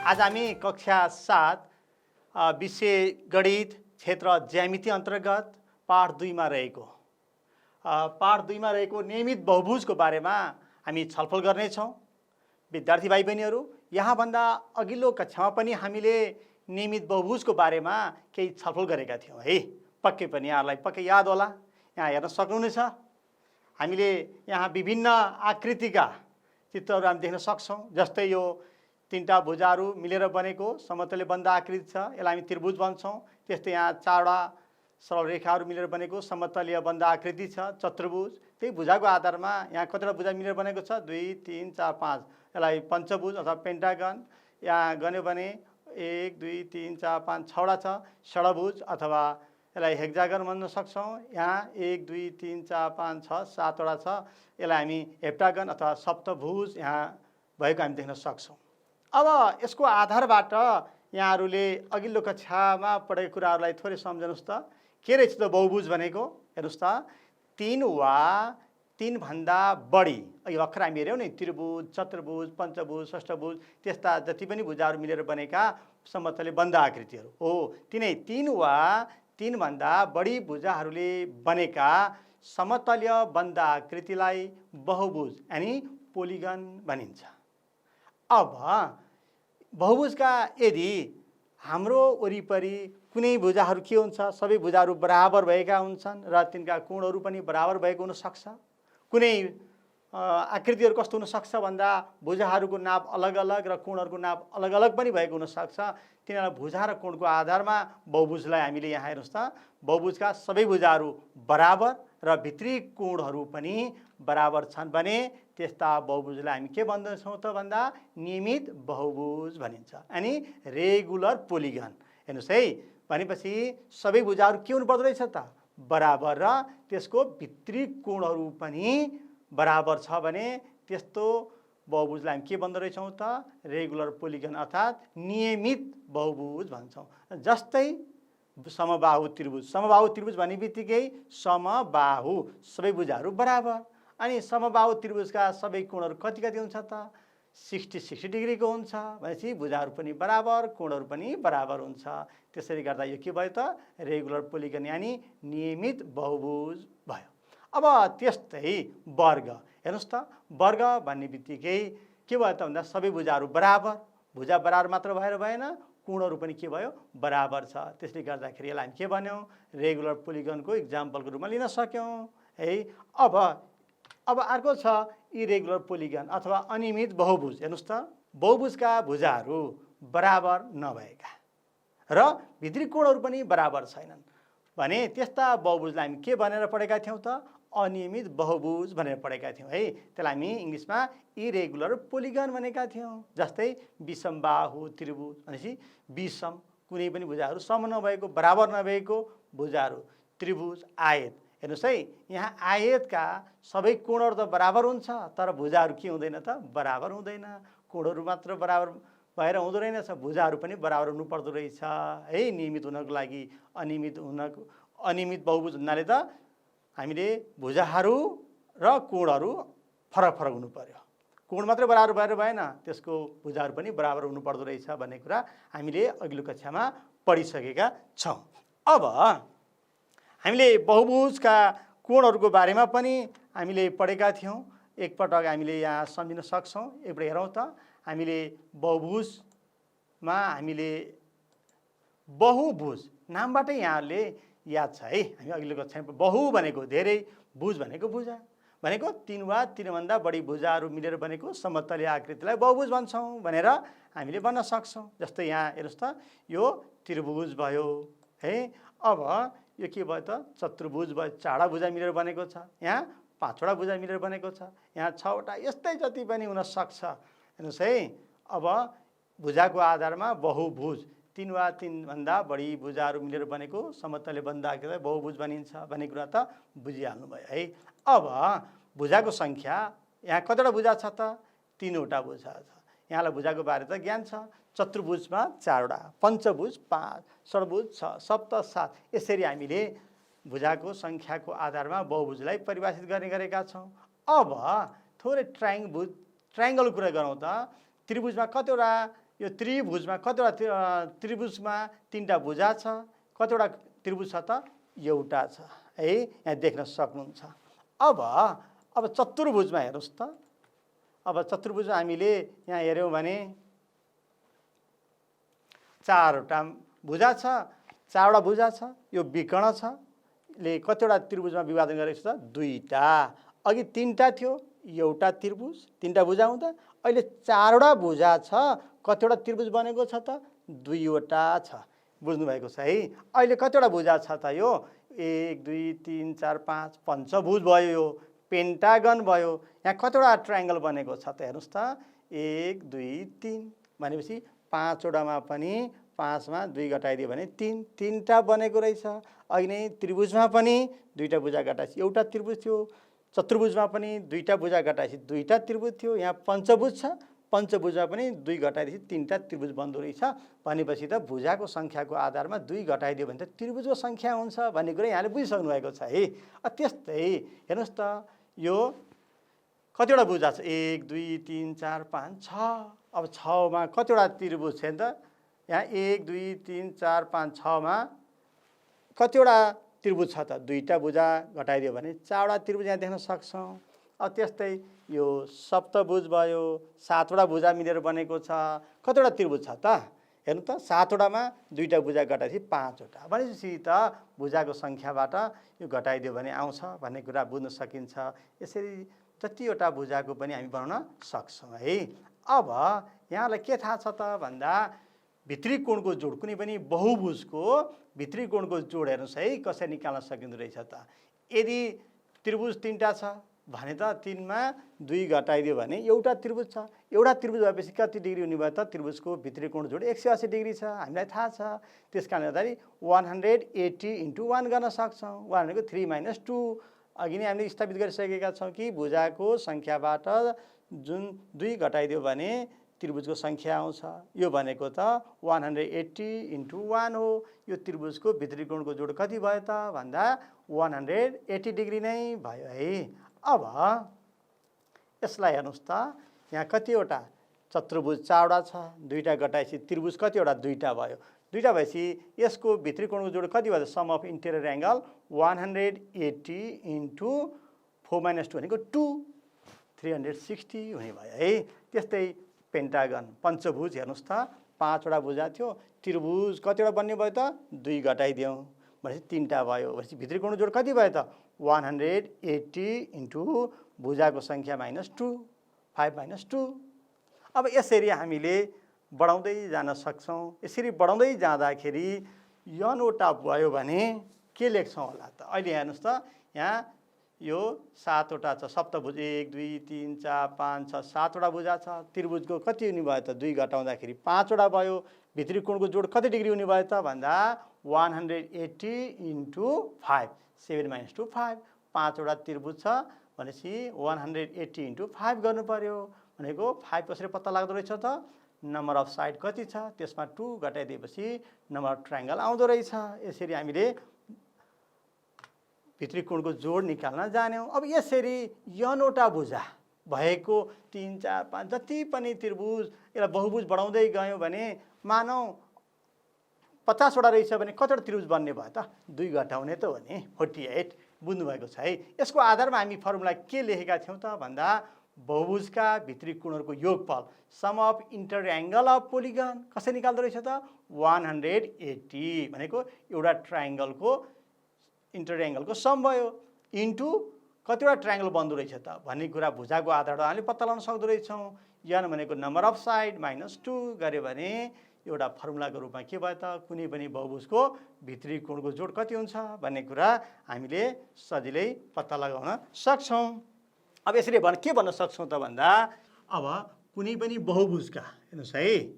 आज हामी कक्षा 7 विषय गणित क्षेत्र ज्यामिति अन्तर्गत पाठ 2 मा रहेको नियमित बहुभुजको बारेमा हामी छलफल गर्नेछौँ। विद्यार्थी भाइ बहिनीहरू, यहाँभन्दा अघिल्लो कक्षामा पनि हामीले नियमित बहुभुजको बारेमा केही छलफल गरेका थियौँ है। पक्कै पनि यहाँहरूलाई पक्कै याद होला, यहाँ हेर्न सक्नुहुनेछ। हामीले यहाँ विभिन्न आकृतिका चित्रहरू हामी देख्न सक्छौँ। जस्तै यो तीनटा भुजाहरू मिलेर बनेको समतलले बन्द आकृति छ, यसलाई हामी त्रिभुज भन्छौँ। त्यस्तै यहाँ चारवटा सरल रेखाहरू मिलेर बनेको समतलीय बन्द आकृति छ, चतुर्भुज। त्यही भुजाको आधारमा यहाँ कतिवटा भुजा मिलेर बनेको छ, 2, 3, 4, 5, यसलाई पञ्चभुज अथवा पेन्टागन। यहाँ गण्यो भने 1, 2, 3, 4, 5, 6वटा छ, षडभुज अथवा यसलाई हेक्जागन भन्न सक्छौँ। यहाँ 1, 2, 3, 4, 5, 6, 7वटा छ, यसलाई हामी हेप्टागन अथवा सप्तभुज यहाँ भएको हामी देख्न सक्छौँ। अब यसको आधारबाट यहाँहरूले अघिल्लो कक्षामा पढेको कुराहरूलाई थोरै सम्झनुहोस् त। के रहेछ त बहुभुज भनेको? हेर्नुहोस् त, 3 वा 3 भन्दा बढी, यो भर्खर हामी हेऱ्यौँ नि, त्रिभुज, चतुर्भुज, पञ्चभुज, षष्ठभुज, त्यस्ता जति पनि भुजाहरू मिलेर बनेका समतलले बन्द आकृतिहरू हो। तिनै 3 वा 3 भन्दा बढी भुजाहरूले बनेका समतलीय बन्द आकृतिलाई बहुभुज यानी पोलिगन भनिन्छ। अब बहुभुजका यदि हाम्रो वरिपरि कुनै भुजाहरू के हुन्छ, सबै भुजाहरू बराबर भएका हुन्छन् र तिनका कोणहरू पनि बराबर भएको हुनसक्छ। कुनै आकृतिहरू कस्तो हुनसक्छ भन्दा भुजाहरूको नाप अलग अलग र कोणहरूको नाप अलग अलग पनि भएको हुनसक्छ। तिनीहरूलाई भुजा र कोणको आधारमा बहुभुजलाई हामीले यहाँ हेर्नुहोस् त, बहुभुजका सबै भुजाहरू बराबर र भित्री कोणहरू पनि बराबर छन् भने त्यस्ता बहुभुजलाई हामी के भन्दछौँ त भन्दा नियमित बहुभुज भनिन्छ, यानी रेगुलर पोलिगन। हेर्नुहोस् है, भनेपछि सबै भुजाहरू के हुनुपर्दो रहेछ त, बराबर र त्यसको भित्री कोणहरू पनि बराबर छ भने त्यस्तो बहुभुजलाई हामी के भन्दो रहेछौँ त, रेगुलर पोलिगन अर्थात् नियमित बहुभुज भन्छौँ। जस्तै समबाहु त्रिभुज। समबाहु त्रिभुज भन्ने बित्तिकै समबाहु सबै भुजाहरू बराबर, अनि समबाहु त्रिभुजका सबै कोणहरू कति कति हुन्छ त, 60 डिग्रीको हुन्छ भनेपछि भुजाहरू पनि बराबर, कोणहरू पनि बराबर हुन्छ। त्यसरी गर्दा यो के भयो त, रेगुलर पोलिगन यानी नियमित बहुभुज भयो। अब त्यस्तै वर्ग। हेर्नुहोस् त, वर्ग भन्ने बित्तिकै के भयो त भन्दा सबै भुजाहरू बराबर, भुजा बराबर मात्र भएर भएन, कोणहरू पनि के भयो, बराबर छ। त्यसले गर्दाखेरि यसलाई हामी के भन्यौँ, रेगुलर पोलिगनको इक्जाम्पलको रूपमा लिन सक्यौँ है। अब अर्को छ इरेगुलर पोलिगन अथवा अनियमित बहुभुज। हेर्नुहोस् त, बहुभुजका भुजाहरू बराबर नभएका र भित्री कोणहरू पनि बराबर छैनन् भने त्यस्ता बहुभुजलाई हामी के भनेर पढेका थियौँ त, अनियमित बहुभुज भनेर पढेका थियौँ है। त्यसलाई हामी इङ्ग्लिसमा इरेगुलर पोलिगन भनेका थियौँ। जस्तै विषमबाहु त्रिभुज भनेपछि विषम कुनै पनि भुजाहरू सम नभएको, बराबर नभएको भुजाहरू, त्रिभुज, आयत। हेर्नुहोस् है, यहाँ आयतका सबै कोणहरू त बराबर हुन्छ तर भुजाहरू के हुँदैन त, बराबर हुँदैन। कोणहरू मात्र बराबर भएर हुँदो रहेनछ, भुजाहरू पनि बराबर हुनुपर्दो रहेछ है नियमित हुनको लागि। अनियमित बहुभुज हुनाले त हामीले भुजाहरू र कोणहरू फरक फरक हुनु पर्यो। कोण मात्रै बराबर भएर भएन, त्यसको भुजाहरू पनि बराबर हुनुपर्दो रहेछ भन्ने कुरा हामीले अघिल्लो कक्षामा पढिसकेका छौँ। अब हामीले बहुभुजका कोणहरूको बारेमा पनि हामीले पढेका थियौँ। एकपटक हामीले यहाँ सम्झिन सक्छौँ। एकपल्ट हेरौँ त, हामीले बहुभुजमा हामीले बहुभुज नामबाटै यहाँले याद छ है, हामी अघिल्लो कक्षामा बहु भनेको धेरै, भुज भनेको भुजा भनेको 3 वा 3 भन्दा बढी भुजाहरू मिलेर बनेको समतलीय आकृतिलाई बहुभुज भन्छौँ भनेर हामीले भन्न सक्छौँ। जस्तै यहाँ हेर्नुहोस् त, यो त्रिभुज भयो है। अब यो के भयो त, चतुर्भुज भयो, 4वटा भुजा मिलेर बनेको छ। यहाँ 5वटा भुजा मिलेर बनेको छ। यहाँ 6वटा, यस्तै जति पनि हुन सक्छ। हेर्नुहोस् है, अब भुजाको आधारमा बहुभुज 3 वा 3 भन्दा बढी भुजाहरू मिलेर बनेको समतलले बन्द आकृतिलाई बहुभुज भनिन्छ भन्ने कुरा त बुझिहाल्नु भयो है। अब भुजाको सङ्ख्या यहाँ कतिवटा भुजा छ त, 3वटा भुजा छ। यहाँलाई भुजाको बारे त ज्ञान छ। चतुर्भुजमा 4वटा, पञ्चभुज 5, षडभुज 6, सप्त 7, यसरी हामीले भुजाको सङ्ख्याको आधारमा बहुभुजलाई परिभाषित गर्ने गरेका छौँ। अब थोरै ट्रायङ्गलको कुरा गरौँ त, त्रिभुजमा कतिवटा यो त्रिभुजमा कतिवटा त्रिभुजमा 3टा भुजा छ, कतिवटा त्रिभुज छ त एउटा छ है, यहाँ देख्न सक्नुहुन्छ। अब चतुर्भुजमा हेर्नुहोस् त। अब चतुर्भुजमा हामीले यहाँ हेऱ्यौँ भने 4वटा भुजा छ, 4वटा भुजा छ, यो विकर्ण छ ले कतिवटा त्रिभुजमा विभाजन गरेको छ त 2टा। अघि 3टा थियो, एउटा त्रिभुज 3टा भुजा हुँदा, अहिले 4वटा भुजा छ, कतिवटा त्रिभुज बनेको छ त 2वटा छ। बुझ्नुभएको छ है। अहिले कतिवटा भुजा छ त यो 1 2 3 4 5 पञ्चभुज भयो, यो पेन्टागन भयो। यहाँ कतिवटा ट्रायङ्गल बनेको छ त हेर्नुहोस् त 1 2 3 भनेपछि 5वटामा पनि 5मा 2 घटाइदियो भने 3टा बनेको रहेछ। अघि नै त्रिभुजमा पनि 2टा भुजा घटाएपछि एउटा त्रिभुज थियो, चतुर्भुजमा पनि 2टा भुजा घटाएपछि 2टा त्रिभुज थियो। यहाँ पञ्चभुज छ, पञ्चभुजमा पनि 2 घटाएपछि 3टा त्रिभुज बन्दो रहेछ। भनेपछि त भुजाको सङ्ख्याको आधारमा 2 घटाइदियो भने त त्रिभुजको सङ्ख्या हुन्छ भन्ने कुरा यहाँले बुझिसक्नु भएको छ है। त्यस्तै हेर्नुहोस् त यो कतिवटा भुजा छ 1 2 3 4 5 6। अब 6मा कतिवटा त्रिभुज छ त यहाँ 1 2 3 4 5 6मा कतिवटा त्रिभुज छ त 2टा भुजा घटाइदियो भने 4वटा त्रिभुज यहाँ देख्न सक्छौँ। अब त्यस्तै यो सप्तभुज भयो, 7वटा भुजा मिलेर बनेको छ, कतिवटा त्रिभुज छ त हेर्नु त 7वटामा 2टा भुजा घटाएपछि 5वटा। भनेपछि त भुजाको सङ्ख्याबाट यो घटाइदियो भने आउँछ भन्ने कुरा बुझ्न सकिन्छ। यसरी जतिवटा भुजाको पनि हामी बनाउन सक्छौँ है। अब यहाँलाई के थाहा छ त भन्दा भित्री कोणको जोड, कुनै पनि बहुभुजको भित्री कोणको जोड हेर्नुहोस् है कसरी निकाल्न सकिँदो रहेछ त। यदि त्रिभुज 3टा छ भने त 3मा 2 घटाइदियो भने एउटा त्रिभुज छ। एउटा त्रिभुज भएपछि कति डिग्री हुने भयो त त्रिभुजको भित्री कोण जोड 180 डिग्री छ, हामीलाई थाहा छ। त्यस कारणले गर्दाखेरि 180 × 1 गर्न सक्छौँ। 1 भनेको 3 - 2। अघि नै हामीले स्थापित गरिसकेका छौँ कि भुजाको सङ्ख्याबाट जुन 2 घटाइदियो भने त्रिभुजको सङ्ख्या आउँछ। यो भनेको त 180 × 1 हो। यो त्रिभुजको भित्री कोणको जोड कति भयो त भन्दा 180 डिग्री नै भयो है। अब यसलाई हेर्नुहोस् त यहाँ कतिवटा चतुर्भुज 4वटा छ, 2टा घटाएपछि त्रिभुज कतिवटा 2टा भयो। 2टा भएपछि यसको भित्री कोणको जोड कति भयो त सम अफ इन्टेरियर एङ्गल 180 × 4 - 2 भनेको 2 360 हुने भयो है। त्यस्तै पेन्टागन पञ्चभुज हेर्नुहोस् त 5वटा भुजा थियो, त्रिभुज कतिवटा बन्ने भयो त 2 घटाइदियौँ भनेपछि 3टा भयो। भनेपछि भित्री कोणको जोड कति भयो त 180 × भुजाको सङ्ख्या -2 5 - 2। अब यसरी हामीले बढाउँदै जान सक्छौँ। यसरी बढाउँदै जाँदाखेरि यनवटा भयो भने के लेख्छौँ होला त। अहिले हेर्नुहोस् त यहाँ यो 7वटा छ, सप्तभुज 1 2 3 4 5 6 7वटा भुजा छ। त्रिभुजको कति हुने भयो त 2 घटाउँदाखेरि 5वटा भयो। भित्री कोणको जोड कति डिग्री हुने भयो त भन्दा 180 × 5 7 - 2 5। 5वटा त्रिभुज छ भनेपछि 180 × 5 गर्नु पर्यो। भनेको 5 कसरी पत्ता लाग्दो रहेछ त नम्बर अफ साइड कति छ त्यसमा 2 घटाइदिएपछि नम्बर अफ ट्रायङ्गल आउँदो रहेछ। यसरी हामीले भित्री कोणको जोड निकाल्न जान्यौँ। अब यसरी यनवटा भुजा भएको 3 4 5 जति पनि त्रिभुज यसलाई बहुभुज बढाउँदै गयौँ भने मानौँ 50वटा रहेछ भने कतिवटा त्रिभुज बन्ने भयो त 2 घटाउने त हो नि 48। बुझ्नुभएको छ है। यसको आधारमा हामी फर्मुला के लेखेका थियौँ त भन्दा बहुभुजका भित्री कोणहरूको योगफल sum of interior angle of polygon कसरी निकाल्दो रहेछ त 180 भनेको एउटा ट्रायङ्गलको इन्टर एङ्गलको सम भयो इन्टु कतिवटा ट्रायङ्गल बन्दो रहेछ त भन्ने कुरा भुजाको आधारमा हामीले पत्ता लगाउन सक्दो रहेछौँ। यन भनेको नम्बर अफ साइड -2 गऱ्यो भने एउटा फर्मुलाको रूपमा के भयो त कुनै पनि बहुभुजको भित्री कोणको जोड कति हुन्छ भन्ने कुरा हामीले सजिलै पत्ता लगाउन सक्छौँ। अब यसरी के भन्न सक्छौँ त भन्दा अब कुनै पनि बहुभुजका हेर्नुहोस् है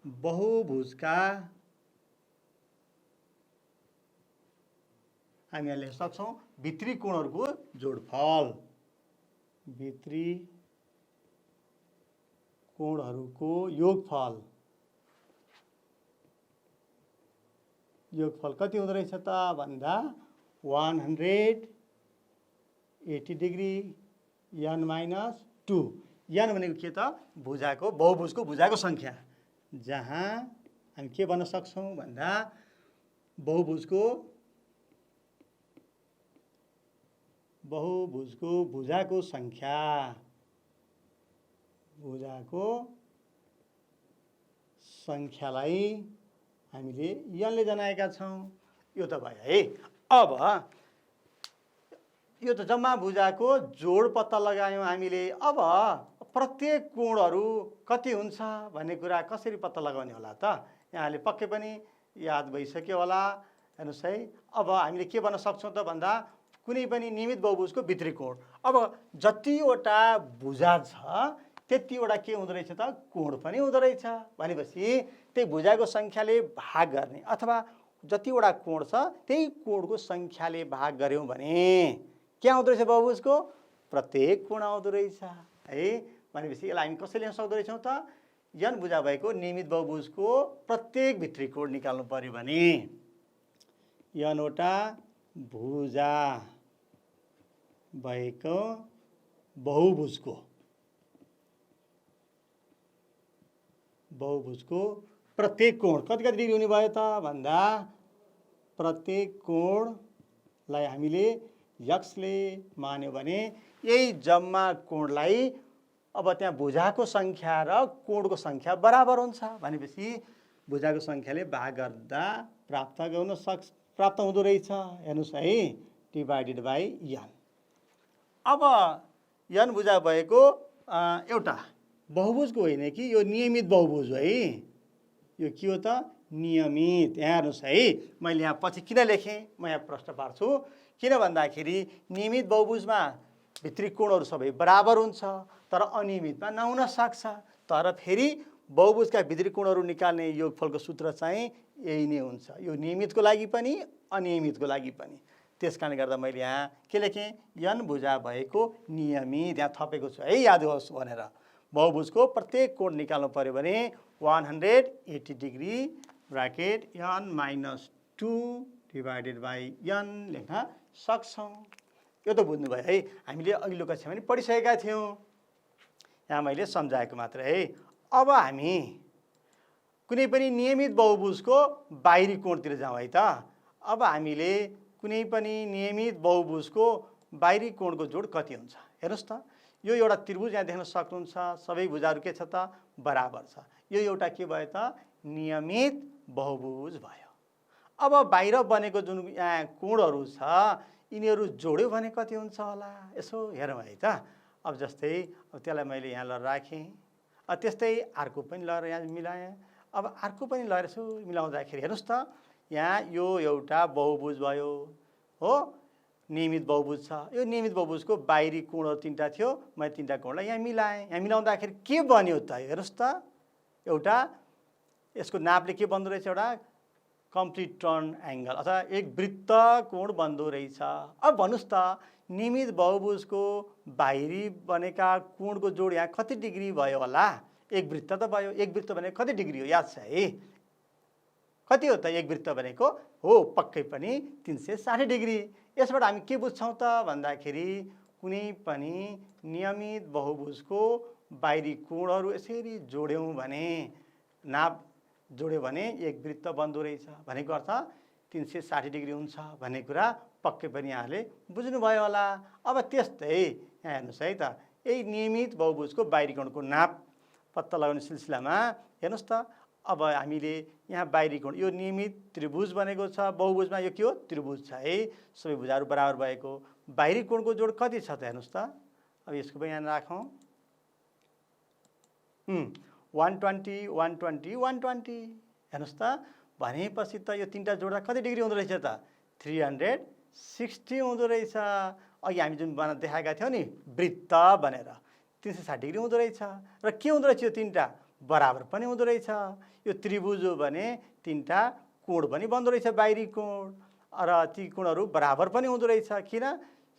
बहुभुजका हामी यहाँ लेख्न सक्छौँ भित्री कोणहरूको जोडफल भित्री कोणहरूको योगफल कति हुँदो रहेछ त भन्दा 180 डिग्री n - 2 n भनेको के त भुजाको बहुभुजको भुजाको सङ्ख्या, जहाँ हामी के भन्न सक्छौँ भन्दा बहुभुजको भुजाको सङ्ख्या, भुजाको सङ्ख्यालाई हामीले n ले जनाएका छौँ। यो त भयो है। अब यो त जम्मा भुजाको जोड पत्ता लगायौँ हामीले। अब प्रत्येक कोणहरू कति हुन्छ भन्ने कुरा कसरी पत्ता लगाउने होला त? यहाँले पक्कै पनि याद भइसक्यो होला। हेर्नुहोस् है, अब हामीले के भन्न सक्छौँ त भन्दा कुनै पनि नियमित बहुभुजको भित्री कोण, अब जतिवटा भुजा छ त्यतिवटा के हुँदो रहेछ त कोण पनि हुँदो रहेछ। भनेपछि त्यही भुजाको सङ्ख्याले भाग गर्ने अथवा जतिवटा कोण छ त्यही कोणको सङ्ख्याले भाग गऱ्यौँ भने के आउँदो रहेछ बहुभुजको प्रत्येक कोण आउँदो रहेछ है। भनेपछि यसलाई हामी कसरी लेख्न सक्दो रहेछौँ त? n भुजा भएको नियमित बहुभुजको प्रत्येक भित्री कोण निकाल्नु पर्यो भने n वटा भुजा भएको बहुभुजको प्रत्येक कोण कति डिग्री हुने भयो त भन्दा प्रत्येक कोणलाई हामीले x ले मान्यो भने यही जम्मा कोणलाई अब त्यहाँ भुजाको सङ्ख्या र कोणको सङ्ख्या बराबर हुन्छ। भनेपछि भुजाको सङ्ख्याले भाग गर्दा प्राप्त हुँदो रहेछ। हेर्नुहोस् है, डिभाइडेड बाई n। अब n भुजा भएको एउटा बहुभुजको होइन कि यो नियमित बहुभुज हो है। यो के हो त? नियमित। यहाँ हेर्नुहोस् है, मैले यहाँ पछि किन लेखेँ म यहाँ प्रश्न पार्छु। किन भन्दाखेरि नियमित बहुभुजमा भित्री कोणहरू सबै बराबर हुन्छ, तर अनियमितमा नहुन सक्छ। तर फेरि बहुभुजका भित्री कोणहरू निकाल्ने योगफलको सूत्र चाहिँ यही नै हुन्छ, यो नियमितको लागि पनि अनियमितको लागि पनि। त्यस कारणले गर्दा मैले यहाँ के लेखेँ? n भुजा भएको नियमित यहाँ थपेको छु है, याद होस् भनेर। बहुभुजको प्रत्येक कोण निकाल्नु पर्यो भने 180 degree bracket n-2 divided by n लेख्न सक्छौँ। यो त बुझ्नुभयो है। हामीले अघिल्लो कक्षामा पनि पढिसकेका थियौँ, यहाँ मैले सम्झाएको मात्र है। अब हामी कुनै पनि नियमित बहुभुजको बाहिरी कोणतिर जाउँ है त। अब हामीले कुनै पनि नियमित बहुभुजको बाहिरी कोणको जोड कति हुन्छ हेर्नुहोस् त। यो एउटा त्रिभुज यहाँ देख्न सक्नुहुन्छ, सबै भुजाहरू के छ त बराबर छ। यो एउटा के भयो त नियमित बहुभुज भयो। अब बाहिर बनेको जुन यहाँ कोणहरू छ यिनीहरू जोड्यो भने कति हुन्छ होला यसो हेरौँ है त। अब जस्तै अब त्यसलाई मैले यहाँ ल राखेँ, त्यस्तै अर्को पनि लगेर यहाँ मिलाएँ। अब अर्को पनि लगेर यसो मिलाउँदाखेरि हेर्नुहोस् त, यहाँ यो एउटा बहुभुज भयो हो, नियमित बहुभुज छ। यो नियमित बहुभुजको बाहिरी कोणहरू तिनवटा थियो, मैले तिनवटा कोणलाई यहाँ मिलाएँ। यहाँ मिलाउँदाखेरि के बन्यो त हेर्नुहोस् त, एउटा यसको नापले के बन्दो रहेछ, एउटा कम्प्लिट टर्न एङ्गल अथवा एक वृत्त कोण बन्दो रहेछ। अब भन्नुहोस् त नियमित बहुभुजको बाहिरी बनेका कोणको जोड यहाँ कति डिग्री भयो होला? एक वृत्त त भयो। एक वृत्त भनेको कति डिग्री हो याद छ है? कति हो त एक वृत्त भनेको? हो पक्कै पनि 360 डिग्री। यसबाट हामी के बुझ्छौँ त भन्दाखेरि कुनै पनि नियमित बहुभुजको बाहिरी कोणहरू यसरी जोड्यौँ भने, नाप जोड्यो भने एक वृत्त बन्दो रहेछ भनेको अर्थ 360 डिग्री हुन्छ भन्ने कुरा पक्कै पनि यहाँले बुझ्नुभयो होला। अब त्यस्तै यहाँ हेर्नुहोस् है त, यही नियमित बहुभुजको बाहिरी कोणको नाप पत्ता लगाउने सिलसिलामा हेर्नुहोस् त, अब हामीले यहाँ बाहिरी कोण यो नियमित त्रिभुज बनेको छ, बहुभुजमा यो के हो त्रिभुज छ है, सबै भुजाहरू बराबर भएको बाहिरी कोणको जोड कति छ त हेर्नुहोस् त। अब यसको पनि यहाँ राखौँ 120 120 120 हेर्नुहोस् त। भनेपछि त यो तिनवटा जोड्दा कति डिग्री हुँदो रहेछ त 360 हुँदो रहेछ। अघि हामी जुन देखाएका थियौँ नि वृत्त भनेर 360 डिग्री हुँदो रहेछ। र के हुँदो रहेछ यो तिनवटा बराबर पनि हुँदो रहेछ। यो त्रिभुज हो भने तिनवटा कोण पनि बन्दो रहेछ बाहिरी कोण, र ती कोणहरू बराबर पनि हुँदो रहेछ। किन?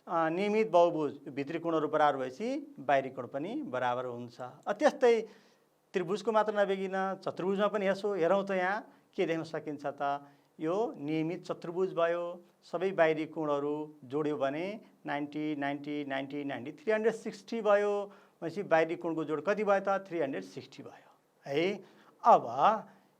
नियमित बहुभुज भित्री कोणहरू बराबर भएपछि बाहिरी कोण पनि बराबर हुन्छ। त्यस्तै त्रिभुजको मात्र नभइकन चतुर्भुजमा पनि हेरौँ त यहाँ के देख्न सकिन्छ त, यो नियमित चतुर्भुज भयो, सबै बाहिरी कोणहरू जोड्यो भने 90 90 90 90 360 भयो। भनेपछि बाहिरी कोणको जोड कति भयो त 360 भयो है। अब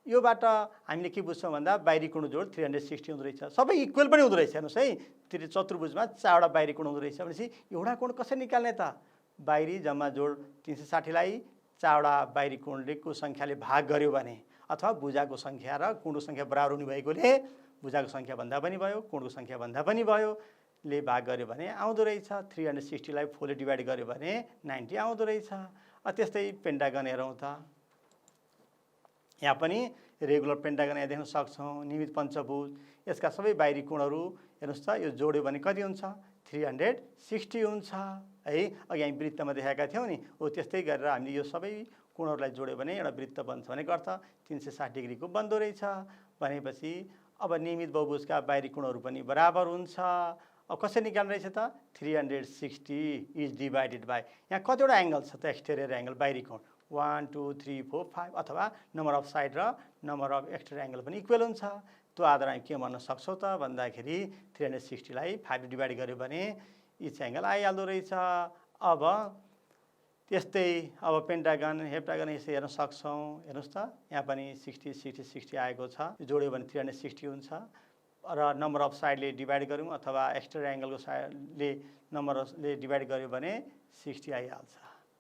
योबाट हामीले के बुझ्छौँ भन्दा बाहिरी कोणको जोड 360 हुँदो रहेछ। सबै इक्वल पनि हुँदो रहेछ। हेर्नुहोस् है, चतुर्भुजमा 4वटा बाहिरी कोण हुँदो रहेछ भनेपछि एउटा कोण कसरी निकाल्ने त? बाहिरी जम्मा जोड 360 लाई 4वटा बाहिरी कोणको सङ्ख्याले भाग गर्यो भने अथवा भुजाको सङ्ख्या र कोणको सङ्ख्या बराबर हुने भएकोले भुजाको सङ्ख्या भन्दा पनि भयो कोणको सङ्ख्या भन्दा पनि भयो ले भाग गर्यो भने आउँदो रहेछ। 360 लाई 4 ले डिभाइड गर्यो भने 90 आउँदो रहेछ। त्यस्तै पेन्टागन हेरौँ त। यहाँ पनि रेगुलर पेन्टागन यहाँ देख्न सक्छौँ। नियमित पञ्चभुज, यसका सबै बाहिरी कोणहरू हेर्नुहोस् त, यो जोड्यो भने कति हुन्छ? 360 हुन्छ है। अघि हामी वृत्तमा देखाएका थियौँ नि, हो त्यस्तै गरेर हामीले यो सबै कोणहरूलाई जोड्यो भने एउटा वृत्त बन्छ भनेको अर्थ 360 डिग्रीको बन्दो रहेछ। भनेपछि अब नियमित बहुभुजका बाहिरी कोणहरू पनि बराबर हुन्छ। अब कसरी निकाल्ने रहेछ त? 360 इज डिभाइडेड बाई, यहाँ कतिवटा एङ्गल छ त? एक्सटेरियर एङ्गल बाहिरी कोण 1 2 3 4 5 अथवा नम्बर अफ साइड र नम्बर अफ एक्सटेरियर एङ्गल पनि इक्वल हुन्छ। त्यो आधारमा हामी के भन्न सक्छौँ त भन्दाखेरि 360 लाई 5 ले डिभाइड गर्यो भने इच एङ्गल आइहाल्दो रहेछ। अब त्यस्तै अब पेन्टागन हेप्टागन यसरी हेर्न सक्छौँ। हेर्नुहोस् त, यहाँ पनि 60 60 60 आएको छ। जोड्यो भने 360 हुन्छ र नम्बर अफ साइडले डिभाइड गऱ्यौँ अथवा एक्सटेरियर एङ्गलको साइडले नम्बरले डिभाइड गर्यो भने 60 आइहाल्छ।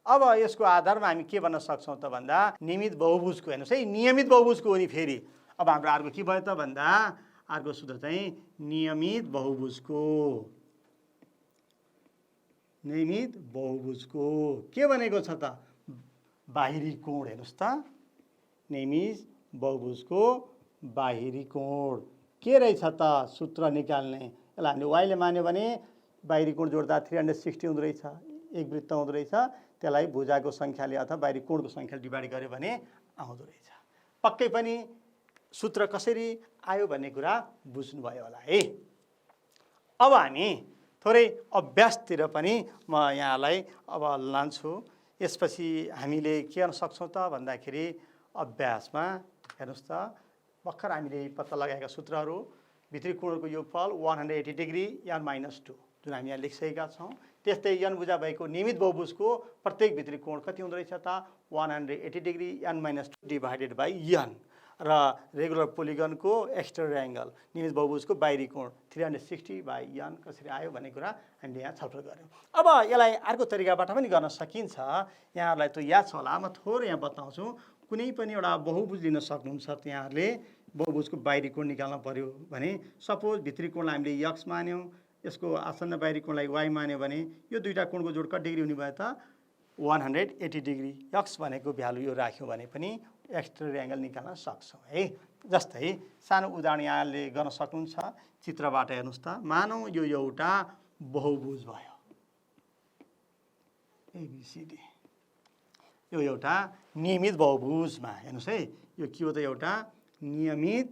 अब यसको आधारमा हामी के भन्न सक्छौँ त भन्दा नियमित बहुभुजको, हेर्नुहोस् है, नियमित बहुभुजको हो नि फेरि। अब हाम्रो अर्को के भयो त भन्दा अर्को सूत्र चाहिँ नियमित बहुभुजको। नियमित बहुभुजको के भनेको छ त? बाहिरी कोण। हेर्नुहोस् त, नियमित बहुभुजको बाहिरी कोण के रहेछ त? सूत्र निकाल्ने, यसलाई हामीले वाइले मान्यो भने बाहिरी कोण जोड्दा 360 हुँदो रहेछ। एक वृत्त हुँदो रहेछ, त्यसलाई भुजाको सङ्ख्याले अथवा बाहिरी कोणको सङ्ख्याले डिभाइड गर्यो भने आउँदो रहेछ। पक्कै पनि सूत्र कसरी आयो भन्ने कुरा बुझ्नुभयो होला है। अब हामी थोरै अभ्यासतिर पनि म यहाँलाई अब लान्छु। यसपछि हामीले के गर्न सक्छौँ त भन्दाखेरि अभ्यासमा हेर्नुहोस् त, भर्खर हामीले पत्ता लगाएका सूत्रहरू भित्री कोणको योगफल 180 डिग्री n - 2 जुन हामी यहाँ लेखिसकेका छौँ। त्यस्तै n भुजा भएको नियमित बहुभुजको प्रत्येक भित्री कोण कति हुँदो रहेछ त? 180 degree n - 2 divided by n र रेगुलर पोलिगनको एक्सटेरियर एङ्गल नियमित बहुभुजको बाहिरी कोण 360 बाई n कसरी आयो भन्ने कुरा हामीले यहाँ छलफल गऱ्यौँ। अब यसलाई अर्को तरिकाबाट पनि गर्न सकिन्छ। यहाँहरूलाई त याद छ होला, म थोरै यहाँ बताउँछु। कुनै पनि एउटा बहुभुज लिन सक्नुहुन्छ यहाँहरूले। बहुभुजको बाहिरी कोण निकाल्न पर्यो भने सपोज भित्री कोणलाई हामीले x मान्यौँ, यसको आसन्न बाहिरी कोणलाई y मान्यो भने यो दुईवटा कोणको जोड कति डिग्री हुने भयो त? 180 डिग्री। x भनेको भ्यालु यो राख्यौँ भने पनि एक्सटेरियर एङ्गल निकाल्न सक्छौँ है। जस्तै सानो उदाहरण यहाँले गर्न सक्नुहुन्छ। चित्रबाट हेर्नुहोस् त, मानौँ यो एउटा बहुभुज भयो ABCD। यो एउटा नियमित बहुभुजमा हेर्नुहोस् है, यो के हो त? एउटा नियमित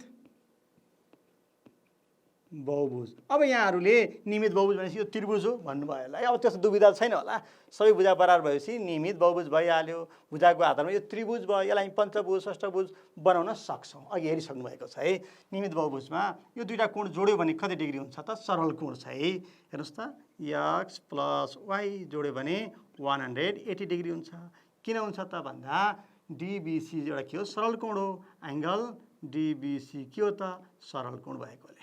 बहुभुज। अब यहाँहरूले नियमित बहुभुज भनेपछि यो त्रिभुज हो भन्नुभयो होला। अब त्यस्तो दुविधा छैन होला, सबै भुजा बराबर भएपछि नियमित बहुभुज भइहाल्यो। भुजाको आधारमा यो त्रिभुज भयो, यसलाई हामी पञ्चभुज षष्ठभुज बनाउन सक्छौँ। अघि हेरिसक्नु भएको छ है। नियमित बहुभुजमा यो दुईवटा कोण जोड्यो भने कति डिग्री हुन्छ त? सरल कोण छ है। हेर्नुहोस् त, x + y जोड्यो भने 180 डिग्री हुन्छ। किन हुन्छ त भन्दा DBC एउटा के हो? सरल कोण हो। एङ्गल DBC के हो त? सरल कोण भएकोले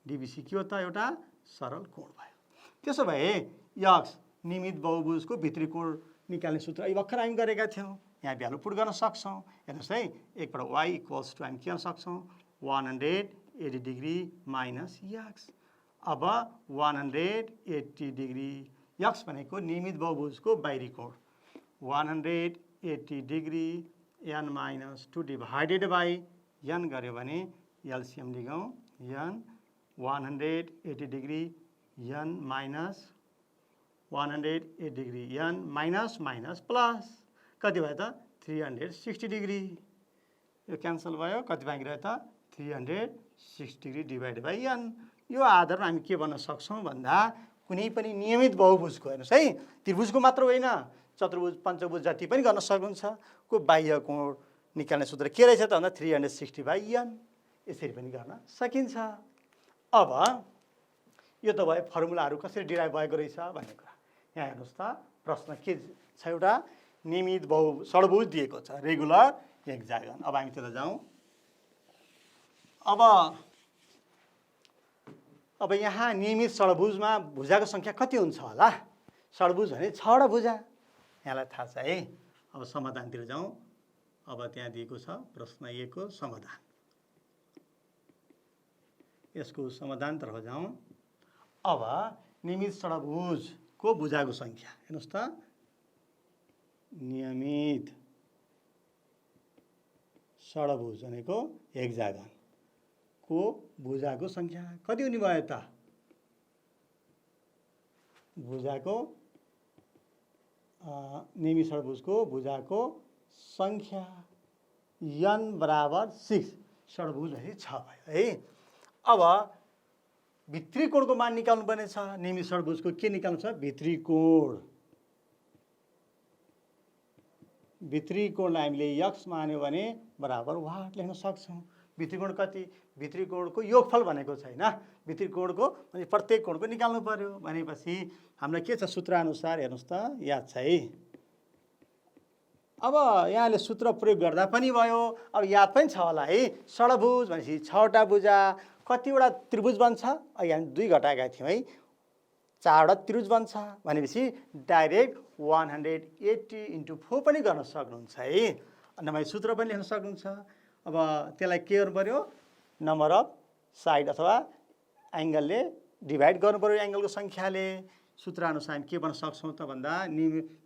DBC के हो त? एउटा सरल कोण भयो। त्यसो भए x नियमित बहुभुजको भित्री कोण निकाल्ने सूत्र यो भर्खर हामी गरेका थियौँ। यहाँ भ्यालु पुट गर्न सक्छौँ। हेर्नुहोस् है, एकबाट y = हामी के गर्न सक्छौँ? 180 डिग्री माइनस x। अब 180 डिग्री, x भनेको नियमित बहुभुजको बाहिरी कोण 180 degree n - 2 divided by n गर्यो भने एलसिएम लिगौँ। n 180 degree n - 180 degree n minus minus plus कति भयो त? 360 डिग्री। यो क्यान्सल भयो, कति बाँकी रह्यो त? 360 डिग्री डिभाइडेड बाई n। यो आधारमा हामी के भन्न सक्छौँ भन्दा कुनै पनि नियमित बहुभुजको, हेर्नुहोस् है, त्रिभुजको मात्र होइन, चतुर्भुज पञ्चभुज जति पनि गर्न सक्नुहुन्छ को बाह्य कोण निकाल्ने सूत्र के रहेछ त भन्दा 360 बाई n। यसरी पनि गर्न सकिन्छ। अब यो त भयो फर्मुलाहरू कसरी डिराइभ भएको रहेछ भन्ने कुरा। यहाँ हेर्नुहोस् त, प्रश्न के छवटा नियमित षड्भुज दिएको छ, रेगुलर हेक्सागन। अब हामी त्यता जाउँ। अब यहाँ नियमित षड्भुजमा भुजाको सङ्ख्या कति हुन्छ होला? षड्भुज भने 6वटा भुजा, यहाँलाई थाहा छ है। अब समाधानतिर जाउँ। अब त्यहाँ दिएको छ प्रश्न 1 को समाधान। यसको समाधानतर्फ जाउँ। अब नियमित षड्भुजको भुजाको सङ्ख्या हेर्नुहोस् त, नियमित षड्भुज भनेको हेक्सागनको भुजाको सङ्ख्या कति हुने भयो त? भुजाको नियमित षड्भुजको भुजाको सङ्ख्या n बराबर 6, षड्भुज भने 6 भयो है। अब भित्री कोणको मान निकाल्नु पर्ने छ। नियमित षड्भुजको के निकाल्नु छ? भित्री कोण। भित्री कोणलाई हामीले x मान्यो भने बराबर वाट लेख्न सक्छौँ। भित्री कोण कति? भित्री कोणको योगफल भनेको छैन, भित्री कोणको भने प्रत्येक कोणको निकाल्नु पर्यो। भनेपछि हामीलाई के छ? सूत्र अनुसार हेर्नुहोस् त, याद छ है। अब यहाँले सूत्र प्रयोग गर्दा पनि भयो, अब याद पनि छ होला है। षड्भुज भनेपछि 6वटा भुजा, कतिवटा त्रिभुज बन्छ? यहाँ 2 घटाएका थियौँ है, 4वटा त्रिभुज बन्छ भनेपछि डाइरेक्ट 180 × 4 पनि गर्न सक्नुहुन्छ है। नभए सूत्र पनि लेख्न सक्नुहुन्छ। अब त्यसलाई के गर्नु पर्यो? नम्बर अफ साइड अथवा एङ्गलले डिभाइड गर्नु पर्यो, एङ्गलको सङ्ख्याले। सूत्रअनुसार के भन्न सक्छौँ त भन्दा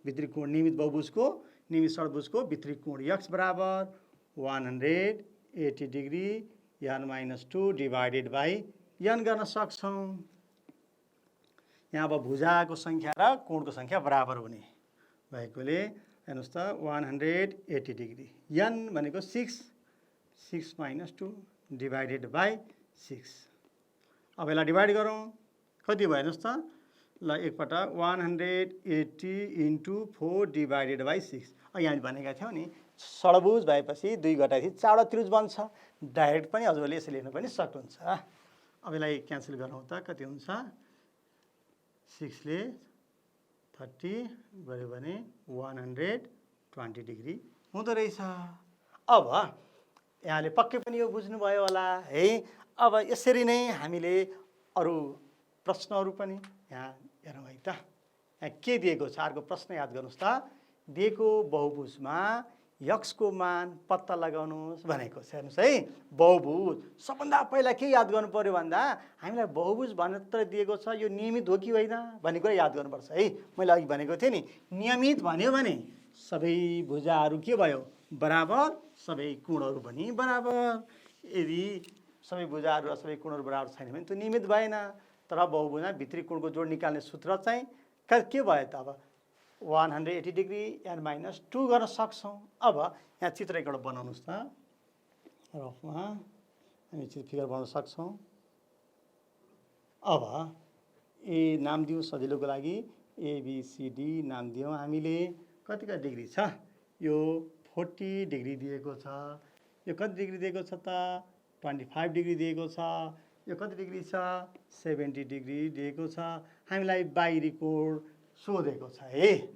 भित्री कोण नियमित बहुभुजको नियमित षड्भुजको भित्री कोण x बराबर 180 degree n-2 divided by n गर्न सक्छौँ। यहाँ अब भुजाको सङ्ख्या र कोणको सङ्ख्या बराबर हुने भएकोले हेर्नुहोस् त 180 डिग्री, n भनेको 6 - 2 डिभाइडेड बाई 6। अब यसलाई डिभाइड गरौँ, कति भयो हेर्नुहोस् त। ल एकपटक 180 × 4 डिभाइडेड बाई 6। यहाँ भनेका थियौँ नि षड्भुज भएपछि 2 घटाएपछि 4वटा त्रिभुज बन्छ। डाइरेक्ट पनि हजुरले यसरी लेख्न पनि सक्नुहुन्छ। अब यसलाई क्यान्सल गरौँ त, कति हुन्छ? 6 ले 30 गऱ्यो भने 120 डिग्री हुँदो रहेछ। अब यहाँले पक्कै पनि यो बुझ्नुभयो होला है। अब यसरी नै हामीले अरू प्रश्नहरू पनि यहाँ हेरौँ है त। यहाँ के दिएको छ? अर्को प्रश्न याद गर्नुहोस् त। दिएको बहुभुजमा x को मान पत्ता लगाउनुहोस् भनेको छ। हेर्नुहोस् है, बहुभुज सबभन्दा पहिला के याद गर्नु पर्यो भन्दा हामीलाई बहुभुज भनेर दिएको छ, यो नियमित हो कि होइन भन्ने कुरा याद गर्नुपर्छ है। मैले अघि भनेको थिएँ नि, नियमित भन्यो भने सबै भुजाहरू के भयो? बराबर, सबै कोणहरू पनि बराबर। यदि सबै भुजाहरू र सबै कोणहरू बराबर छैन भने त्यो नियमित भएन। तर बहुभुजमा भित्री कोणको जोड निकाल्ने सूत्र चाहिँ के भयो त? अब 180 डिग्री n-2 गर्न सक्छौँ। अब यहाँ चित्र एकवटा बनाउनुहोस् त, रफमा हामी फिगर बनाउन सक्छौँ। अब ए नाम दिउँ सजिलोको लागि, ABCD नाम दियौँ हामीले। कति डिग्री छ? यो 40 डिग्री दिएको छ। यो कति डिग्री दिएको छ त? 25 डिग्री दिएको छ। यो कति डिग्री छ? 70 डिग्री दिएको छ। हामीलाई बाहिरी कोण सोधेको छ है।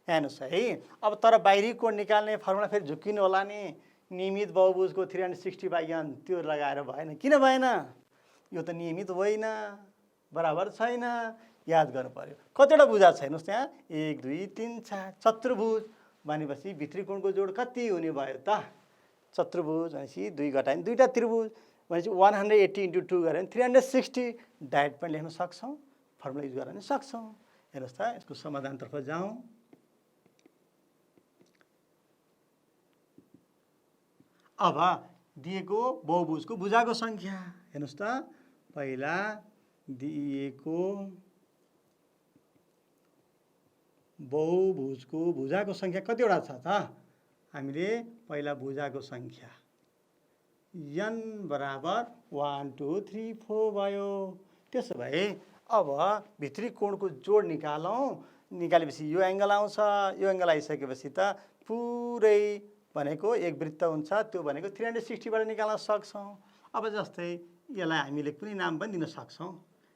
हेर्नुहोस् है, अब तर बाहिरी कोण निकाल्ने फर्मुला फेरि झुक्किनु होला नि। नियमित बहुभुजको 360/n त्यो लगाएर भएन। किन भएन? यो त नियमित होइन, बराबर छैन। याद गर्नु पर्यो। कतिवटा भुजा छ हेर्नुहोस् त्यहाँ? 1 2 3 4 चतुर्भुज भनेपछि भित्री कोणको जोड कति हुने भयो त? चतुर्भुज भनेपछि 2 घटायो भने 2टा त्रिभुज भनेपछि 180 × 2 गऱ्यो भने 360 डाइरेक्ट पनि लेख्न सक्छौँ, फर्मुला युज गर्न पनि सक्छौँ। हेर्नुहोस् त, यसको समाधानतर्फ जाउँ। अब दिएको बहुभुजको भुजाको सङ्ख्या हेर्नुहोस् त। पहिला दिएको बहुभुजको भुजाको सङ्ख्या कतिवटा छ त? हामीले पहिला भुजाको सङ्ख्या n बराबर 1 2 3 4 भयो। त्यसो भए अब भित्री कोणको जोड निकालौँ। निकालेपछि यो एङ्गल आउँछ। यो एङ्गल आइसकेपछि त पुरै भनेको एक वृत्त हुन्छ, त्यो भनेको 360बाट निकाल्न सक्छौँ। अब जस्तै यसलाई हामीले कुनै नाम पनि दिन सक्छौँ,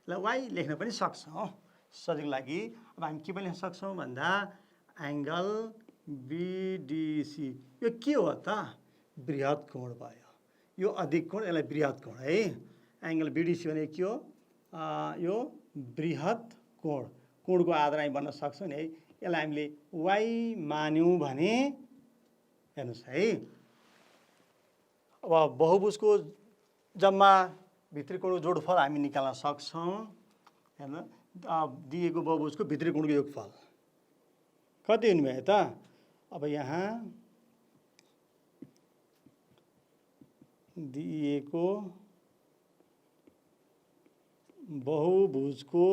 यसलाई y लेख्न पनि सक्छौँ। सजिलो लागि अब हामी के पनि लेख्न सक्छौँ भन्दा एङ्गल बिडिसी यो के हो त? बृहत कोण भयो। यो अधिक कोण, यसलाई बृहत कोण है। एङ्गल बिडिसी भने के हो? यो बृहत कोण। कोणको आधार हामी भन्न सक्छौँ नि है। यसलाई हामीले वाइ मान्यौँ भने हेर्नुहोस् है, अब बहुभुजको जम्मा भित्री कोणको जोडफल हामी निकाल्न सक्छौँ। हेर्नु, दिएको बहुभुजको भित्री कोणको योगफल कति हुनुभयो त? अब यहाँ दिएको बहुभुजको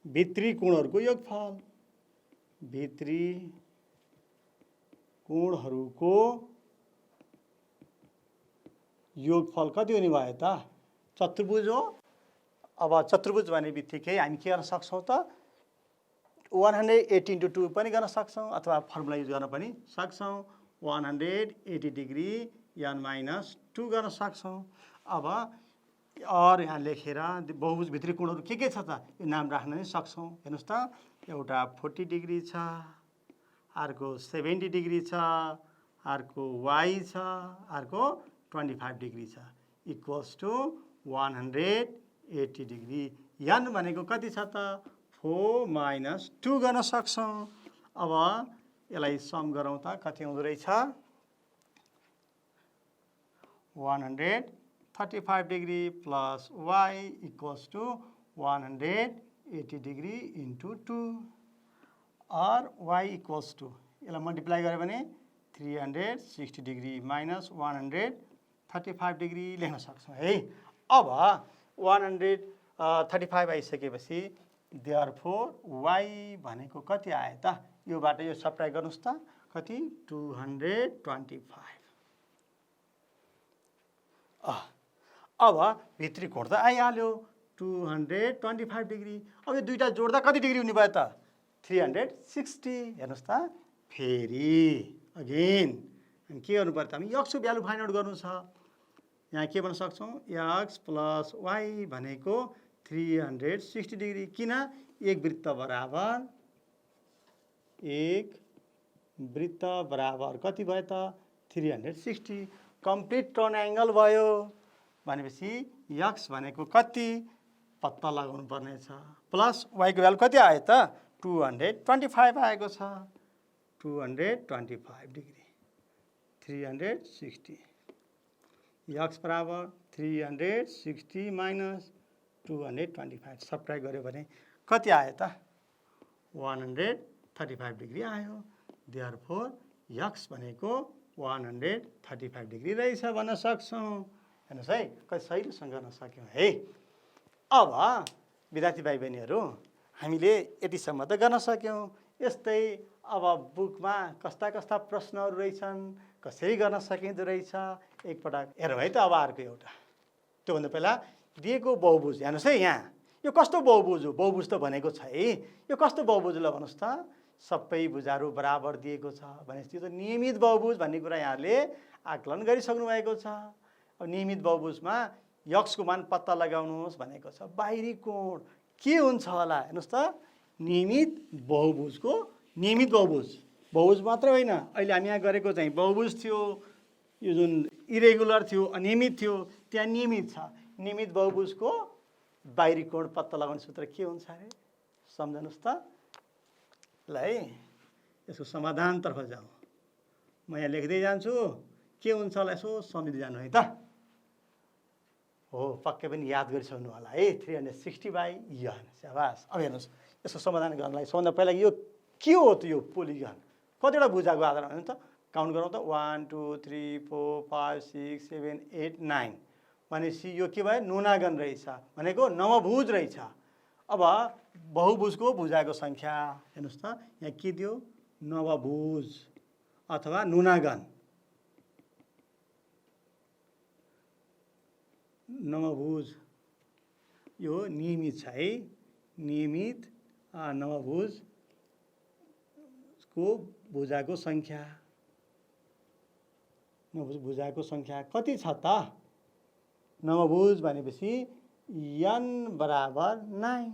भित्री कोणहरूको योगफल, भित्री कोणहरूको योगफल कति हुने भयो त? चतुर्भुज हो। अब चतुर्भुज भने बित्तिकै हामी के गर्न सक्छौँ त? 180 × 2 पनि गर्न सक्छौँ अथवा फर्मुला युज गर्न पनि सक्छौँ। 180 डिग्री n-2 गर्न सक्छौँ। अब और यहाँ लेखेर बहुभुज भित्री कोणहरू के छ त? यो नाम राख्न पनि सक्छौँ। हेर्नुहोस् त, एउटा 40 डिग्री छ, अर्को 70 डिग्री छ, अर्को y छ, अर्को 25 डिग्री छ, इक्वल्स टु 180 डिग्री। n भनेको कति छ त? 4 - 2 गर्न सक्छौँ। अब यसलाई सम गरौँ त कति हुँदो रहेछ? 135 degree plus y equals to 180 degree into 2 और y इक्वल्स टु यसलाई मल्टिप्लाई गऱ्यो भने 360 डिग्री माइनस 135 डिग्री लेख्न सक्छौँ है। अब 135 आइसकेपछि देयरफोर y भनेको कति आयो त? योबाट यो सब्ट्र्याक्ट गर्नुहोस् त, कति? 225। अब भित्री कोण त आइहाल्यो 225 डिग्री। अब यो दुईटा जोड्दा कति डिग्री हुने भयो त? 360। हेर्नुहोस् त, फेरि अगेन हामी के गर्नु पर्यो त? हामी यक्सको भ्यालु फाइन्ड आउट गर्नु छ। यहाँ के भन्न सक्छौँ? x प्लस y भनेको 360 डिग्री। किन? एक वृत्त बराबर कति भयो त? 360। कम्प्लिट टर्न एङ्गल भयो भनेपछि x भनेको कति पत्ता लगाउनु पर्नेछ। प्लस y को भ्यालु कति आयो त? 225 आएको छ। 225 डिग्री 360, x बराबर 360 माइनस 225 सब्ट्र्याक्ट गऱ्यो भने कति आयो त? 135 डिग्री आयो। देयरफोर x भनेको 135 डिग्री रहेछ भन्न सक्छौँ। हेर्नुहोस् है, कति सहिलेसँग गर्न सक्यौँ है। अब विद्यार्थी भाइ बहिनीहरू, हामीले यतिसम्म त गर्न सक्यौँ। यस्तै अब बुकमा कस्ता कस्ता प्रश्नहरू रहेछन्, कसरी गर्न सकिँदो रहेछ एकपटक हेरौँ है त। अब अर्को एउटा, त्योभन्दा पहिला दिएको बहुभुज हेर्नुहोस् है। यहाँ यो कस्तो बहुभुज हो? बहुभुज त भनेको छ है। यो कस्तो बहुभुज ल भन्नुहोस् त? सबै भुजाहरू बराबर दिएको छ भनेपछि यो त नियमित बहुभुज भन्ने कुरा यहाँहरूले आकलन गरिसक्नु भएको छ। अब नियमित बहुभुजमा यक्सको मान पत्ता लगाउनुहोस् भनेको छ। बाहिरी कोण के हुन्छ होला? हेर्नुहोस् त, नियमित बहुभुजको नियमित बहुभुज, बहुभुज मात्रै होइन, अहिले हामी यहाँ गरेको चाहिँ बहुभुज थियो, यो जुन इरेगुलर थियो, अनियमित थियो, त्यहाँ नियमित छ। नियमित बहुभुजको बाहिरी कोण पत्ता लगाउने सूत्र के हुन्छ अरे? सम्झनुहोस् त ल है। यसको समाधानतर्फ जाउँ। म यहाँ लेख्दै जान्छु, के हुन्छ होला यसो सम्झिँदै जानु है त। हो, पक्कै पनि याद गरिसक्नु होला है। 360/n। स्याबास। अब हेर्नुहोस्, यसको समाधान गर्नलाई सबभन्दा पहिला यो के हो त? यो पोलिगन कतिवटा भुजाको आधारमा हेर्नु त, काउन्ट गरौँ त। 1 2 3 4 5 6 7 8 9 भनेपछि यो के भयो? नुनागन रहेछ, भनेको नवभुज रहेछ। अब बहुभुजको भुजाको सङ्ख्या हेर्नुहोस् त, यहाँ के दियो? नवभुज अथवा नुनागन। नवभुज यो नियमित छ है। नियमित नवभुजको भुजाको सङ्ख्या, नवभुज भुजाको सङ्ख्या कति छ त? नवभुज भनेपछि n बराबर 9।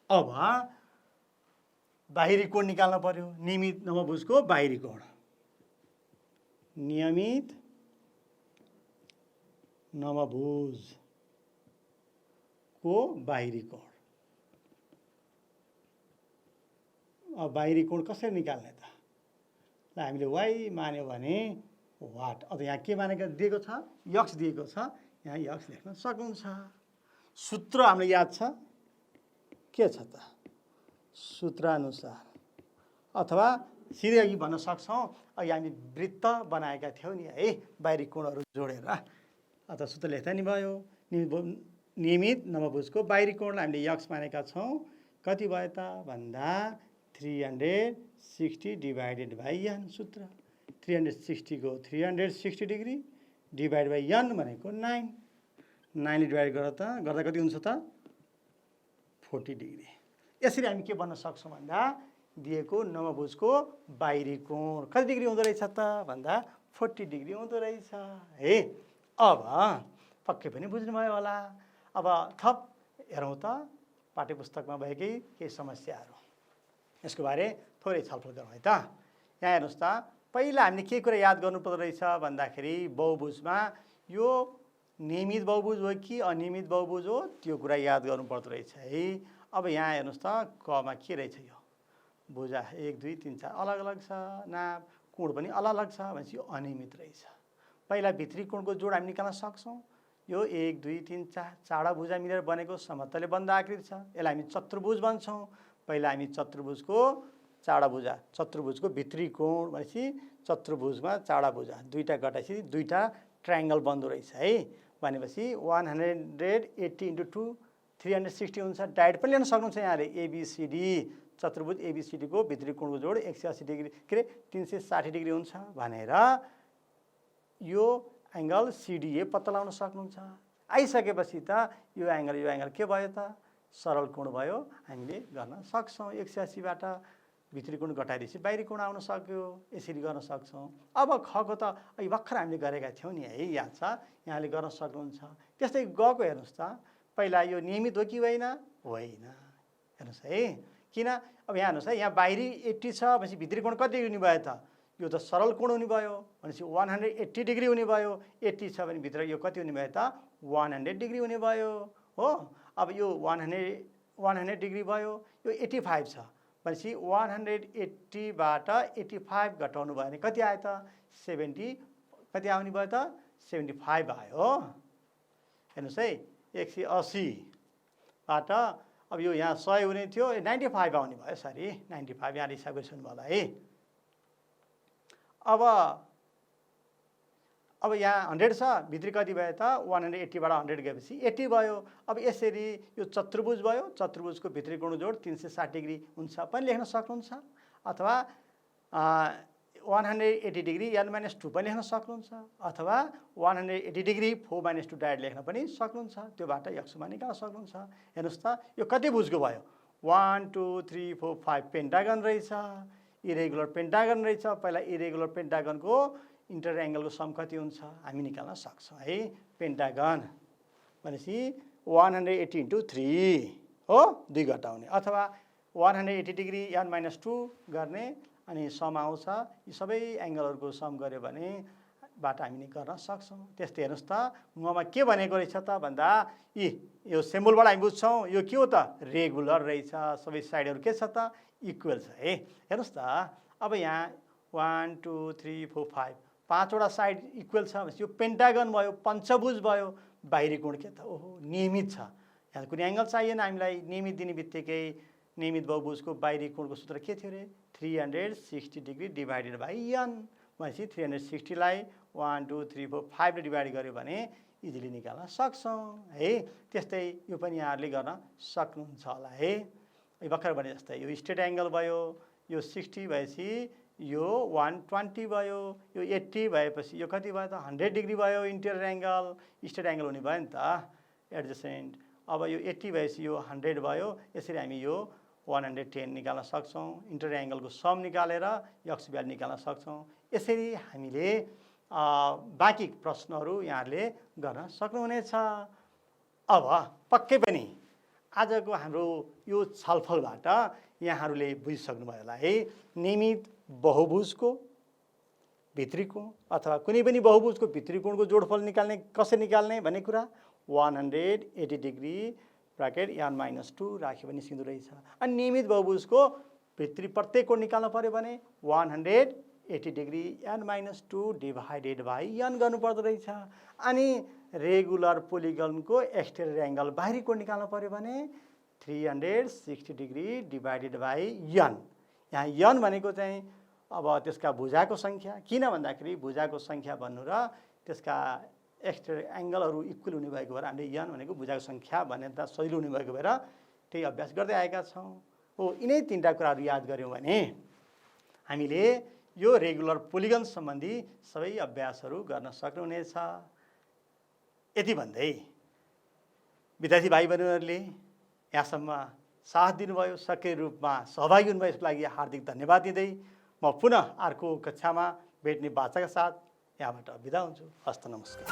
अब बाहिरी कोण निकाल्न पर्यो। नियमित नवभुजको बाहिरी कोण, नियमित नवभुजको बाहिरी कोण। अब बाहिरी कोण कसरी निकाल्ने त? ल हामीले वाइ मान्यो भने वाट। अब यहाँ के मानेको दिएको छ? यक्स दिएको छ, यहाँ यक्स लेख्न सक्नुहुन्छ। सूत्र हामीलाई याद छ, के छ त? सूत्रानुसार अथवा सिधै अघि भन्न सक्छौँ, अघि हामी वृत्त बनाएका थियौँ नि है, बाहिरी कोणहरू जोडेर। अथवा सूत्र लेख्दा नि भयो। नियमित नवभुजको बाहिरी कोणलाई हामीले यक्स मानेका छौँ। कति भयो त भन्दा 360 डिभाइडेड बाई एन। सूत्र 360 को 360 डिग्री डिभाइड बाई एन भनेको 9। 9 ले डिभाइड गर्दा कति हुन्छ त? 40 डिग्री। यसरी हामी के भन्न सक्छौँ भन्दा दिएको नवभुजको बाहिरी कोण कति डिग्री हुँदो रहेछ त भन्दा 40 डिग्री हुँदो रहेछ है। अब पक्कै पनि बुझ्नुभयो होला। अब थप हेरौँ त पाठ्यपुस्तकमा भएकै केही समस्याहरू, यसको बारे थोरै छलफल गरौँ है त। यहाँ हेर्नुहोस् त, पहिला हामीले के कुरा याद गर्नुपर्दो रहेछ भन्दाखेरि बहुभुजमा यो नियमित बहुभुज हो कि अनियमित बहुभुज हो, त्यो कुरा याद गर्नुपर्दो रहेछ है। अब यहाँ हेर्नुहोस् त, कमा के रहेछ? यो भुजा 1 2 3 4 अलग अलग छ, नाप कोण पनि अलग अलग छ भनेपछि यो अनियमित रहेछ। पहिला भित्री कोणको जोड हामी निकाल्न सक्छौँ। यो 1 2 3 4 चारवटा भुजा मिलेर बनेको समतलले बन्द आकृति छ, यसलाई हामी चतुर्भुज भन्छौँ। पहिला हामी चतुर्भुजको चारवटा भुजा, चतुर्भुजको भित्री कोण भनेपछि चतुर्भुजमा चारवटा भुजा दुईटा घटाएपछि दुईटा ट्रायङ्गल बन्दो रहेछ है। भनेपछि 180 × 2 360 हुन्छ। डाइरेक्ट पनि लेख्न सक्नुहुन्छ यहाँले। एबिसिडी चतुर्भुज एबिसिडीको भित्री कोणको जोड 180 डिग्री के अरे 360 डिग्री हुन्छ भनेर यो एङ्गल सिडिए पत्ता लगाउन सक्नुहुन्छ। आइसकेपछि त यो एङ्गल के भयो त? सरल कोण भयो। हामीले गर्न सक्छौँ। 180बाट भित्री कोण घटाइदिएपछि बाहिरी कोण आउन सक्यो। यसरी गर्न सक्छौँ। अब खको त अहिले भर्खर हामीले गरेका थियौँ नि है, याद छ? यहाँले गर्न सक्नुहुन्छ। त्यस्तै गको हेर्नुहोस् त, पहिला यो नियमित हो कि होइन? होइन। हेर्नुहोस् है, किन? अब यहाँ हेर्नुहोस् है, यहाँ बाहिरी 80 छ भनेपछि भित्री कोण कति हुने भयो त? यो त सरल कोण हुने भयो भनेपछि 180 डिग्री हुने भयो। 80 छ भने भित्र यो कति हुने भयो त? 100 डिग्री हुने भयो हो। अब यो 100 डिग्री भयो। यो 85 छ भनेपछि 180बाट 85 घटाउनु भयो भने कति आयो त? 70 कति आउने भयो त? 75 आयो। हेर्नुहोस् है, 180बाट अब यो यहाँ 100 हुने थियो, 95 आउने भयो। सरी 95 यहाँ हिसाब गरिसक्नु होला है। अब यहाँ 100 छ, भित्री कति भयो त? 180बाट 100 गएपछि 80 भयो। अब यसरी यो चतुर्भुज भयो। चतुर्भुजको भित्री कोण जोड 360 डिग्री हुन्छ पनि लेख्न सक्नुहुन्छ। अथवा 180 डिग्री n-2 पनि लेख्न सक्नुहुन्छ। अथवा 180 डिग्री 4 - 2 डाइरेक्ट लेख्न पनि सक्नुहुन्छ। त्योबाट यक्समा निकाल्न सक्नुहुन्छ। हेर्नुहोस् त, यो कति भुजको भयो? 1 2 3 4 5 पेन्टागन रहेछ। इरेगुलर पेन्टागन रहेछ। पहिला इरेगुलर पेन्टागनको इन्टर एङ्गलको सम कति हुन्छ हामी निकाल्न सक्छौँ है। पेन्टागन भनेपछि 180 × 3 हो, 2 घटाउने। अथवा 180 डिग्री n-2 गर्ने अनि सम आउँछ। यी सबै एङ्गलहरूको सम गऱ्यो भने बाट हामी गर्न सक्छौँ। त्यस्तै हेर्नुहोस् त, ममा के भनेको रहेछ त भन्दा यो सिम्बलबाट हामी बुझ्छौँ यो के हो त? रेगुलर रहेछ। सबै साइडहरू के छ त? इक्वल छ है। हेर्नुहोस् त, अब यहाँ 1 2 3 4 5 पाँचवटा साइड इक्वल छ भनेपछि यो पेन्टागन भयो, पञ्चभुज भयो। बाहिरी कोण के त? ओहो, नियमित छ। यहाँ कुनै एङ्गल चाहिएन हामीलाई। नियमित दिने बित्तिकै नियमित बहुभुजको बाहिरी कोणको सूत्र के थियो अरे? 360 डिग्री डिभाइडेड बाई n भनेपछि 360लाई 1 2 3 4 5 ले डिभाइड गर्यो भने इजिली निकाल्न सक्छौँ है। त्यस्तै यो पनि यहाँहरूले गर्न सक्नुहुन्छ होला है। भर्खर भने जस्तै यो स्ट्रेट एङ्गल भयो, यो 60 भएपछि यो 120 भयो, यो 80 भएपछि यो कति भयो त? 100 डिग्री भयो। इन्टेरियर एङ्गल स्ट्रेट एङ्गल हुने भयो नि त, एडजसेन्ट। अब यो 80 भएपछि यो 100 भयो। यसरी हामी यो 110 निकाल्न सक्छौँ। इन्टेरियर एङ्गलको सम निकालेर यक्स भ्यालु निकाल्न सक्छौँ। यसरी हामीले बाँकी प्रश्नहरू यहाँहरूले गर्न सक्नुहुनेछ। अब पक्कै पनि आजको हाम्रो यो छलफलबाट यहाँहरूले बुझिसक्नुभयो होला है। नियमित बहुभुजको भित्री कोण अथवा कुनै पनि बहुभुजको भित्री कोणको जोडफल निकाल्ने कसरी निकाल्ने भन्ने कुरा 180 डिग्री ब्राकेट n-2 राख्यो भने निस्किँदो रहेछ। अनि नियमित बहुभुजको भित्री प्रत्येक कोण निकाल्नु पर्यो भने 180 degree n-2 divided by n गर्नुपर्दो रहेछ। अनि रेगुलर पोलिगनको एक्सटेरियर एङ्गल बाहिरी कोण निकाल्नु पर्यो भने 360 डिग्री डिभाइडेड बाई n। यहाँ n भनेको चाहिँ अब त्यसका भुजाको सङ्ख्या, किन भन्दाखेरि भुजाको सङ्ख्या भन्नु र त्यसका एक्सटेरियर एङ्गलहरू इक्वल हुने भएको भएर हामीले n भनेको भुजाको सङ्ख्या भनेर त सजिलो हुने भएको भएर त्यही अभ्यास गर्दै आएका छौँ। हो, यिनै तिनवटा कुराहरू याद गऱ्यौँ भने हामीले यो रेगुलर पोलिगन सम्बन्धी सबै अभ्यासहरू गर्न सक्नुहुनेछ। यति भन्दै विद्यार्थी भाइ बहिनीहरूले यहाँसम्म साथ दिनुभयो, सक्रिय रूपमा सहभागी हुनुभयो, यसको लागि हार्दिक धन्यवाद दिँदै म पुनः अर्को कक्षामा भेट्ने बाचाका साथ यहाँबाट बिदा हुन्छु। हस्त नमस्कार।